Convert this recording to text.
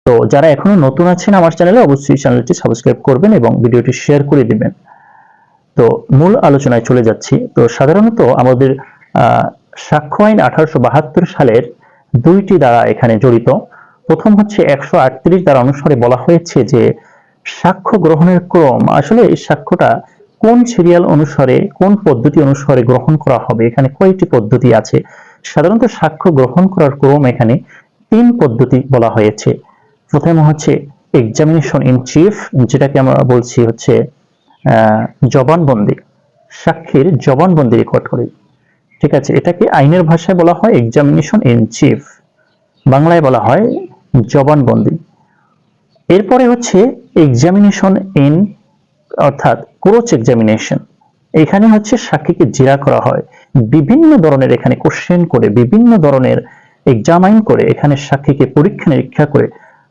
তো যারা এখনো নতুন আছেন আমার চ্যানেলে, অবশ্যই চ্যানেলটি সাবস্ক্রাইব করবেন এবং ভিডিওটি শেয়ার করে দিবেন। তো মূল আলোচনায় চলে যাচ্ছি। তো সাধারণত আমাদের সাক্ষ্য আইন 1872 সালের 2টি ধারা এখানে জড়িত। প্রথম হচ্ছে 138 ধারা অনুসারে বলা হয়েছে যে সাক্ষ্য গ্রহণের ক্রম, আসলে এই সাক্ষ্যটা কোন সিরিয়াল অনুসারে, কোন পদ্ধতি অনুসারে গ্রহণ করা হবে। এখানে কয়টি পদ্ধতি আছে? সাধারণত সাক্ষ্য গ্রহণ করার ক্রম এখানে 3 পদ্ধতি বলা হয়েছে। প্রথম হচ্ছে এক্সামিনেশন ইন চিফ, যেটাকে আমরা বলছি হচ্ছে জবানবন্দি, সাক্ষীর জবানবন্দি রেকর্ড করে। ঠিক আছে, এটাকে আইনের ভাষায় বলা হয় এক্সামিনেশন ইন চিফ, বাংলায় বলা হয় জবানবন্দি। এরপরে হচ্ছে এক্সামিনেশন ইন, অর্থাৎ ক্রোচ এক্সামিনেশন। এখানে হচ্ছে সাক্ষীকে জেরা করা হয়, বিভিন্ন ধরনের এখানে কোশ্চেন করে, বিভিন্ন ধরনের এক্সামাইন করে, এখানে সাক্ষীকে পরীক্ষা নিরীক্ষা করে